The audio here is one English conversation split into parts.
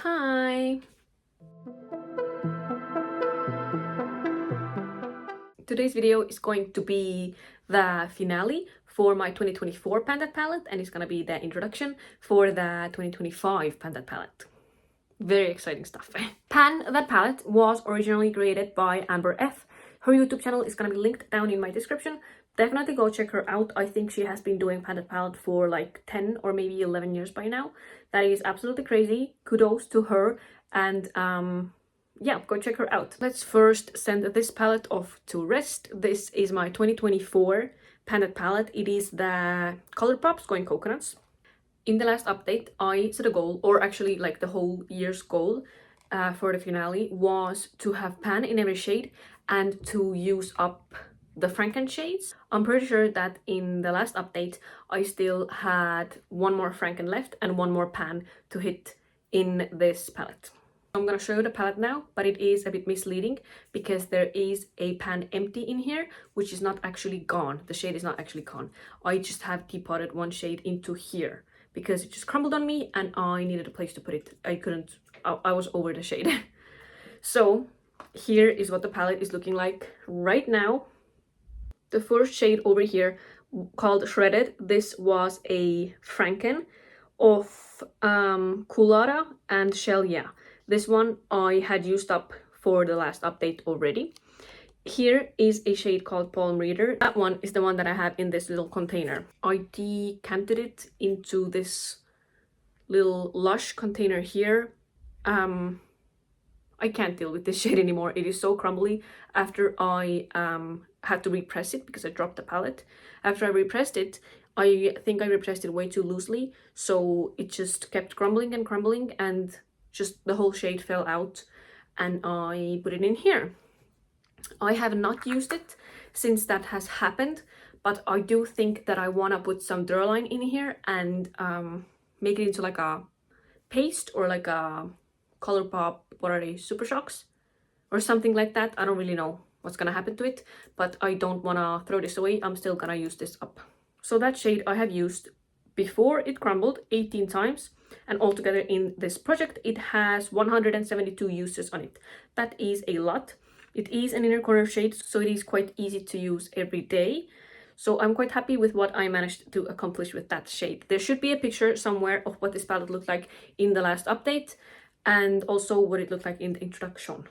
Hi! Today's video is going to be the finale for my 2024 Pandat palette, and it's gonna be the introduction for the 2025 Pandat palette. Very exciting stuff. Pan That palette was originally created by Amber F. Her YouTube channel is gonna be linked down in my description. Definitely go check her out. I think she has been doing Pandat palette for like 10 or maybe 11 years by now. That is absolutely crazy. Kudos to her, and yeah, go check her out. Let's first send this palette off to rest. This is my 2024 Pandat palette. It is the Colourpop Going Coconuts. In the last update, I set a goal, or actually like the whole year's goal for the finale was to have pan in every shade and to use up the Franken shades. I'm pretty sure that in the last update, I still had one more Franken left and one more pan to hit in this palette. I'm gonna show you the palette now, but it is a bit misleading because there is a pan empty in here, which is not actually gone. The shade is not actually gone. I just have teapotted one shade into here because it just crumbled on me and I needed a place to put it. I was over the shade. So here is what the palette is looking like right now. The first shade over here called Shredded, this was a Franken of Kulada and Heya. This one I had used up for the last update already. Here is a shade called Palm Reader. That one is the one that I have in this little container. I decanted it into this little Lush container here. I can't deal with this shade anymore. It is so crumbly. After I had to repress it because I dropped the palette. After I repressed it, I think I repressed it way too loosely, so it just kept crumbling and crumbling, and just the whole shade fell out, and I put it in here. I have not used it since that has happened, but I do think that I want to put some Duraline in here and make it into like a paste or like a Colourpop, what are they, Super Shocks or something like that. I don't really know what's gonna happen to it, but I don't want to throw this away. I'm still gonna use this up. So that shade I have used before it crumbled 18 times, and altogether in this project it has 172 uses on it. That is a lot. It is an inner corner shade, so it is quite easy to use every day. So I'm quite happy with what I managed to accomplish with that shade. There should be a picture somewhere of what this palette looked like in the last update, and also what it looked like in the introduction.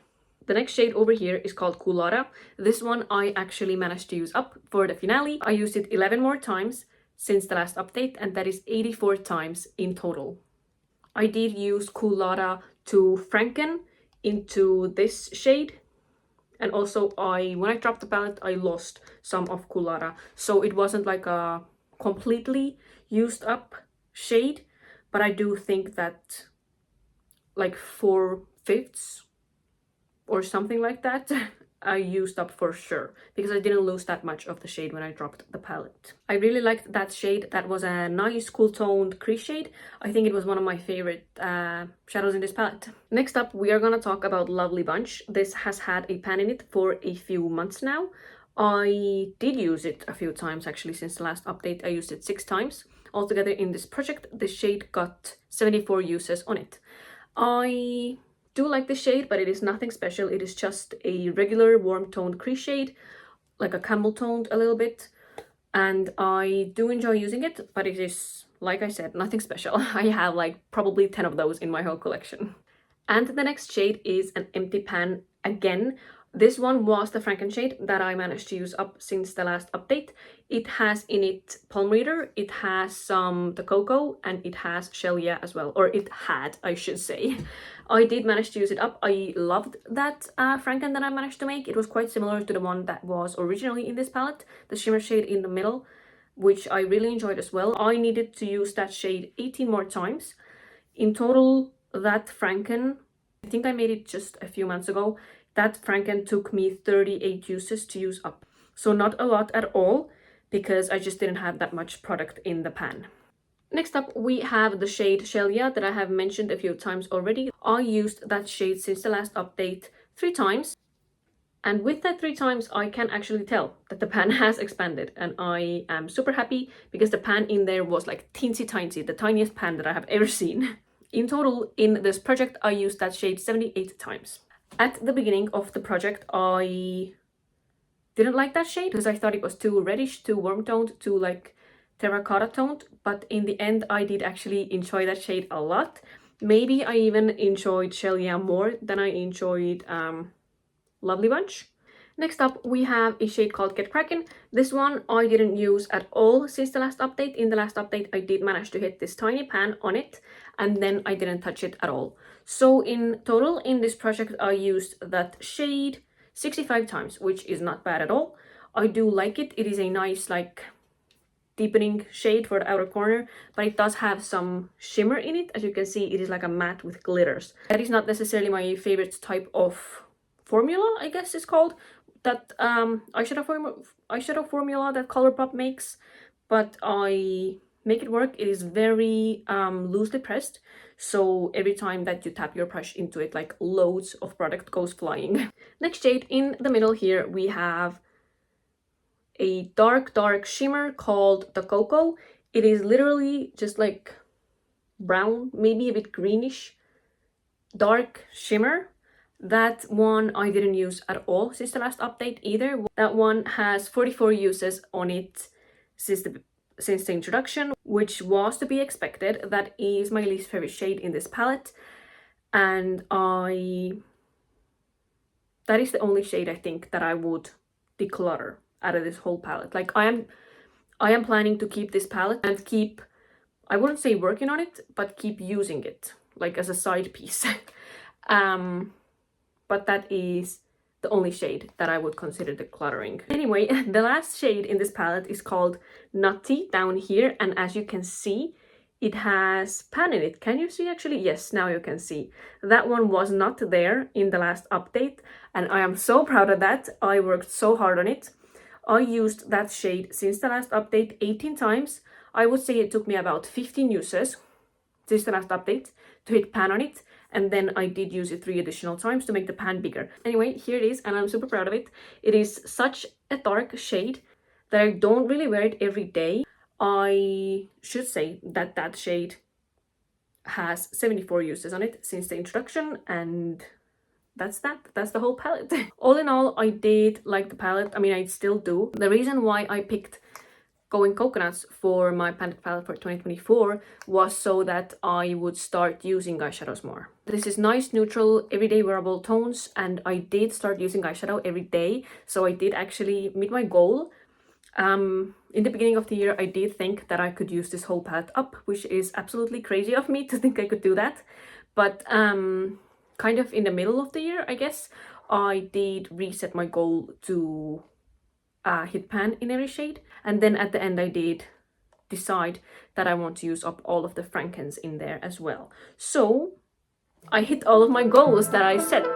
The next shade over here is called Kulada. This one I actually managed to use up for the finale. I used it 11 more times since the last update, and that is 84 times in total. I did use Kulada to Franken into this shade, and also when I dropped the palette, I lost some of Kulada, so it wasn't like a completely used up shade, but I do think that like 4/5 or something like that I used up for sure, because I didn't lose that much of the shade when I dropped the palette. I really liked that shade. That was a nice cool toned crease shade. I think it was one of my favorite shadows in this palette. Next up, we are gonna talk about Lovely Bunch. This has had a pan in it for a few months now. I did use it a few times actually since the last update. I used it 6 times. Altogether in this project, the shade got 74 uses on it. I do like this shade, but it is nothing special. It is just a regular warm toned crease shade, like a camel toned a little bit, and I do enjoy using it, but it is, like I said, nothing special. I have like probably 10 of those in my whole collection. And the next shade is an empty pan again. This one was the Franken shade that I managed to use up since the last update. It has in it Palm Reader, it has some the Cocoa, and it has Heya as well, or it had, I should say. I did manage to use it up. I loved that Franken that I managed to make. It was quite similar to the one that was originally in this palette, the shimmer shade in the middle, which I really enjoyed as well. I needed to use that shade 18 more times. In total, that Franken, I think I made it just a few months ago. That Franken took me 38 uses to use up. So not a lot at all, because I just didn't have that much product in the pan. Next up, we have the shade Heya that I have mentioned a few times already. I used that shade since the last update 3 times. And with that 3 times, I can actually tell that the pan has expanded, and I am super happy because the pan in there was like teensy tiny, the tiniest pan that I have ever seen. In total, in this project, I used that shade 78 times. At the beginning of the project, I didn't like that shade because I thought it was too reddish, too warm toned, too like terracotta toned, but in the end I did actually enjoy that shade a lot. Maybe I even enjoyed Heya more than I enjoyed Lovely Bunch. Next up, we have a shade called Get Crackin'. This one I didn't use at all since the last update. In the last update, I did manage to hit this tiny pan on it, and then I didn't touch it at all. So in total, in this project, I used that shade 65 times, which is not bad at all. I do like it. It is a nice, like, deepening shade for the outer corner, but it does have some shimmer in it. As you can see, it is like a matte with glitters. That is not necessarily my favorite type of formula, I guess it's called, that eyeshadow formula that Colourpop makes, but I make it work. It is very loosely pressed, so every time that you tap your brush into it, like, loads of product goes flying. Next shade in the middle here, we have a dark shimmer called the Cocoa. It is literally just like brown, maybe a bit greenish, dark shimmer. That one I didn't use at all since the last update either. That one has 44 uses on it since the introduction, which was to be expected. That is my least favorite shade in this palette, and that is the only shade I think that I would declutter out of this whole palette. Like, I am planning to keep this palette and keep, I wouldn't say working on it, but keep using it like as a side piece. But that is the only shade that I would consider decluttering. Anyway, the last shade in this palette is called Nutty down here, and as you can see, it has pan in it. Can you see actually? Yes, now you can see. That one was not there in the last update, and I am so proud of that. I worked so hard on it. I used that shade since the last update 18 times. I would say it took me about 15 uses since the last update to hit pan on it, and then I did use it 3 additional times to make the pan bigger. Anyway, here it is, and I'm super proud of it. It is such a dark shade that I don't really wear it every day. I should say that that shade has 74 uses on it since the introduction, and that's the whole palette. All in all, I did like the palette. I mean, I still do. The reason why I picked Going Coconuts for my palette for 2024 was so that I would start using eyeshadows more. This is nice, neutral, everyday wearable tones, and I did start using eyeshadow every day, so I did actually meet my goal. In the beginning of the year, I did think that I could use this whole palette up, which is absolutely crazy of me to think I could do that. But kind of in the middle of the year, I guess, I did reset my goal to hit pan in every shade, and then at the end I did decide that I want to use up all of the Frankens in there as well. So I hit all of my goals that I set.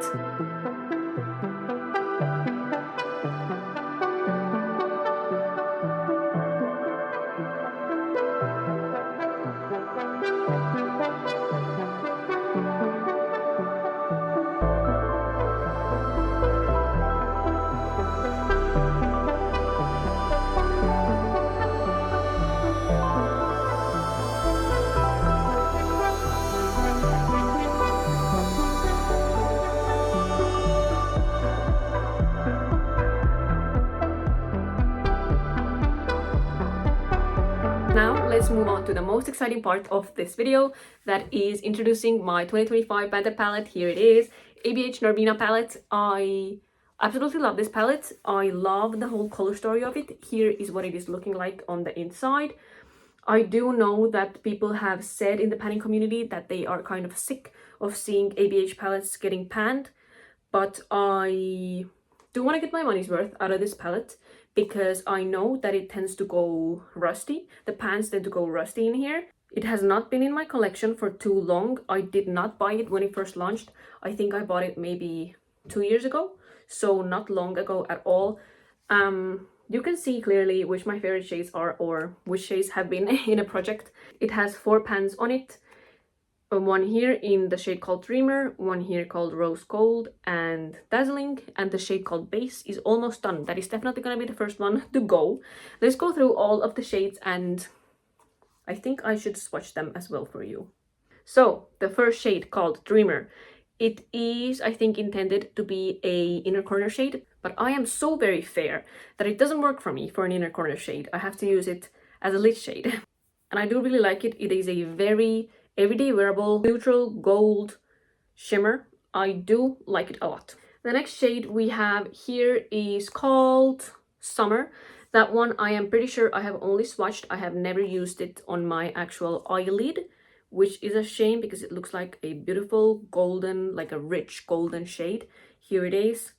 Now let's move on to the most exciting part of this video, that is introducing my 2025 Bandit palette. Here it is, ABH Norvina palette. I absolutely love this palette. I love the whole color story of it. Here is what it is looking like on the inside. I do know that people have said in the panning community that they are kind of sick of seeing ABH palettes getting panned, but I do want to get my money's worth out of this palette because I know that it tends to go rusty. The pans tend to go rusty in here. It has not been in my collection for too long. I did not buy it when it first launched. I think I bought it maybe 2 years ago, so not long ago at all. You can see clearly which my favorite shades are, or which shades have been in a project. It has 4 pans on it. One here in the shade called Dreamer, one here called Rose Gold and Dazzling, and the shade called Base is almost done. That is definitely gonna be the first one to go. Let's go through all of the shades, and I think I should swatch them as well for you. So the first shade, called Dreamer, it is, I think, intended to be a inner corner shade, but I am so very fair that it doesn't work for me for an inner corner shade. I have to use it as a lid shade. And I do really like it. It is a very everyday wearable neutral gold shimmer. I do like it a lot. The next shade we have here is called Summer. That one I am pretty sure I have only swatched. I have never used it on my actual eyelid, which is a shame because it looks like a beautiful golden, like a rich golden shade. Here it is.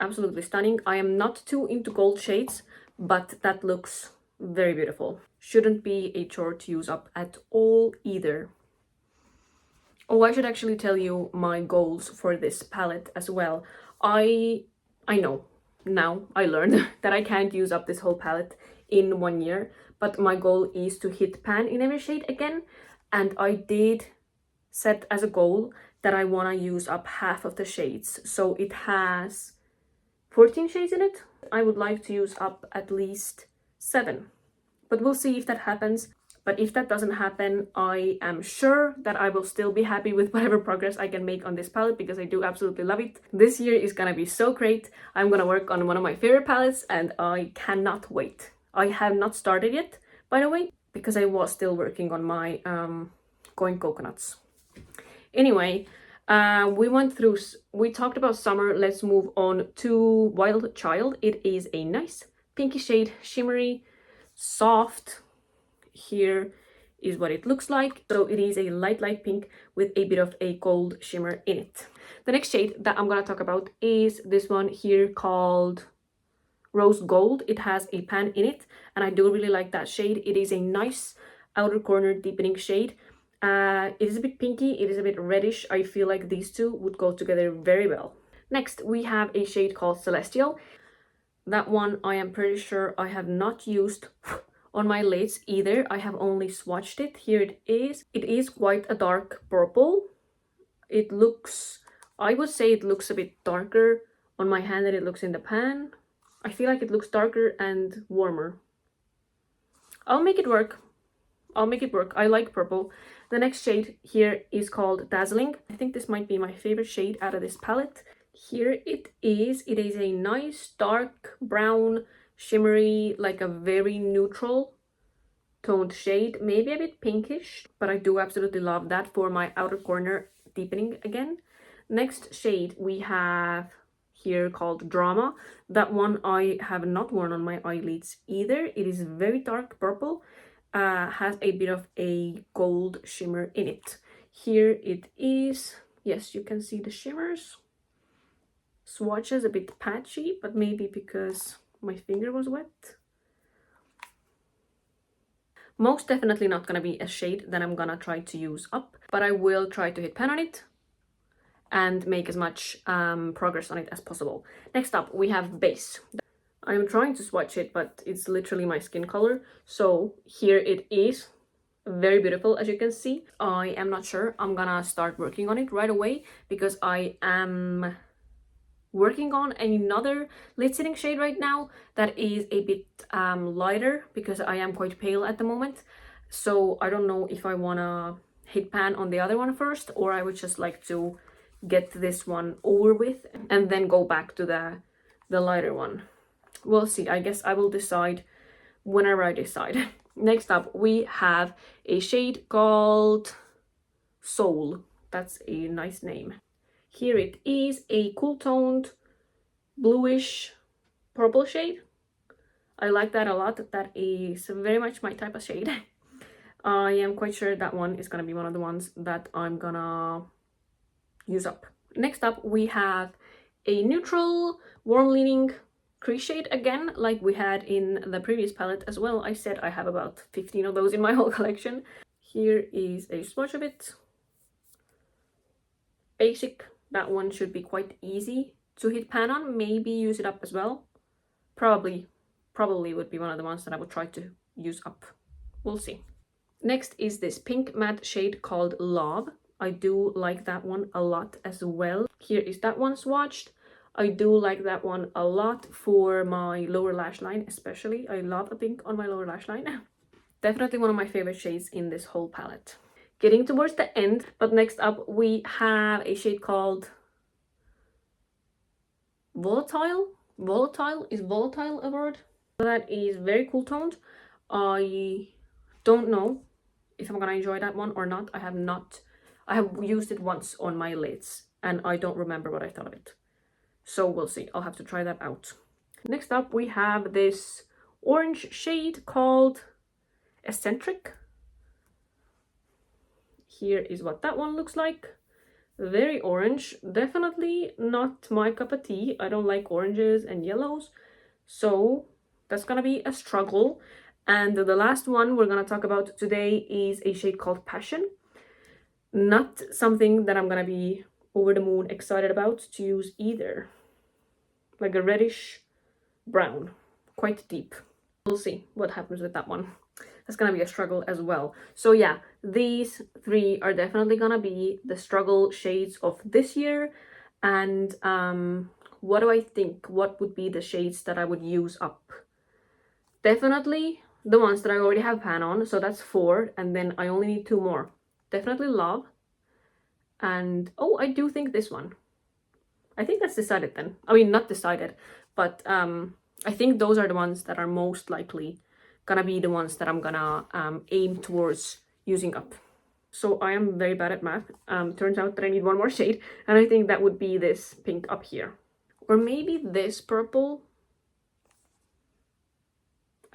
Absolutely stunning. I am not too into gold shades, but that looks very beautiful. Shouldn't be a chore to use up at all either. Oh, I should actually tell you my goals for this palette as well. I know now, I learned that I can't use up this whole palette in 1 year, but my goal is to hit pan in every shade again, and I did set as a goal that I want to use up half of the shades. So it has 14 shades in it. I would like to use up at least 7, but we'll see if that happens. But if that doesn't happen, I am sure that I will still be happy with whatever progress I can make on this palette, because I do absolutely love it. This year is gonna be so great. I'm gonna work on one of my favorite palettes and I cannot wait. I have not started yet, by the way, because I was still working on my Going Coconuts. Anyway, we talked about summer. Let's move on to Wild Child. It is a nice pinky shade, shimmery, soft. Here is what it looks like. So it is a light pink with a bit of a gold shimmer in it. The next shade that I'm gonna talk about is this one here called Rose Gold. It has a pan in it and I do really like that shade. It is a nice outer corner deepening shade. It is a bit pinky, it is a bit reddish. I feel like these two would go together very well. Next we have a shade called Celestial. That one I am pretty sure I have not used on my lids either. I have only swatched it. Here it is. It is quite a dark purple. It looks, I would say it looks a bit darker on my hand than it looks in the pan. I feel like it looks darker and warmer. I'll make it work. I'll make it work. I like purple. The next shade here is called Dazzling. I think this might be my favorite shade out of this palette. Here it is. It is a nice dark brown, shimmery, like a very neutral toned shade, maybe a bit pinkish, but I do absolutely love that for my outer corner deepening again. Next shade we have here called Drama. That one I have not worn on my eyelids either. It is very dark purple, has a bit of a gold shimmer in it. Here it is. Yes, you can see the shimmers. Swatches a bit patchy, but maybe because my finger was wet. Most definitely not gonna be a shade that I'm gonna try to use up, but I will try to hit pan on it and make as much progress on it as possible. Next up we have Base. I'm trying to swatch it, but it's literally my skin color. So here it is. Very beautiful, as you can see. I am not sure I'm gonna start working on it right away because I am working on another lid sitting shade right now that is a bit lighter because I am quite pale at the moment. So I don't know if I wanna hit pan on the other one first, or I would just like to get this one over with and then go back to the lighter one. We'll see. I guess I will decide whenever I decide. Next up we have a shade called Soul. That's a nice name. Here it is, a cool toned bluish purple shade. I like that a lot. That is very much my type of shade. I am quite sure that one is gonna be one of the ones that I'm gonna use up. Next up we have a neutral warm leaning crease shade again, like we had in the previous palette as well. I said I have about 15 of those in my whole collection. Here is a swatch of it. Basic. That one should be quite easy to hit pan on. Maybe use it up as well. Probably would be one of the ones that I would try to use up. We'll see. Next is this pink matte shade called Love. I do like that one a lot as well. Here is that one swatched. I do like that one a lot for my lower lash line especially. I love a pink on my lower lash line. Definitely one of my favorite shades in this whole palette. getting towards the end. But next up we have a shade called Volatile. Volatile, is volatile a word? That is very cool toned. I don't know if I'm gonna enjoy that one or not. I have used it once on my lids and I don't remember what I thought of it. So we'll see. I'll have to try that out. Next up we have this orange shade called Eccentric. Here is what that one looks like. Very orange. Definitely not my cup of tea. I don't like oranges and yellows. So that's gonna be a struggle. And the last one we're gonna talk about today is a shade called Passion. Not something that I'm gonna be over the moon excited about to use either. Like a reddish brown, quite deep. We'll see what happens with that one. That's gonna be a struggle as well. So yeah, these three are definitely gonna be the struggle shades of this year. And what do I think? What would be the shades that I would use up? Definitely the ones that I already have pan on, so that's 4, and then I only need 2 more. Definitely Love, and oh, I do think this one. I think that's decided then. I mean, not decided, but I think those are the ones that are most likely gonna be the ones that I'm gonna aim towards using up. So I am very bad at math. Turns out that I need 1 more shade, and I think that would be this pink up here. Or maybe this purple.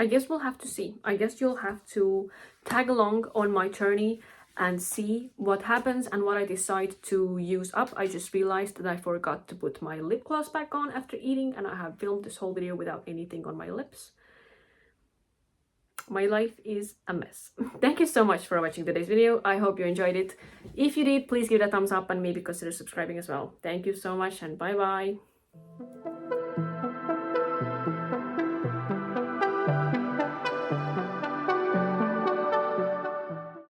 I guess we'll have to see. I guess you'll have to tag along on my journey and see what happens and what I decide to use up. I just realized that I forgot to put my lip gloss back on after eating, and I have filmed this whole video without anything on my lips. My life is a mess. Thank you so much for watching today's video. I hope you enjoyed it. If you did, please give it a thumbs up and maybe consider subscribing as well. Thank you so much and bye bye.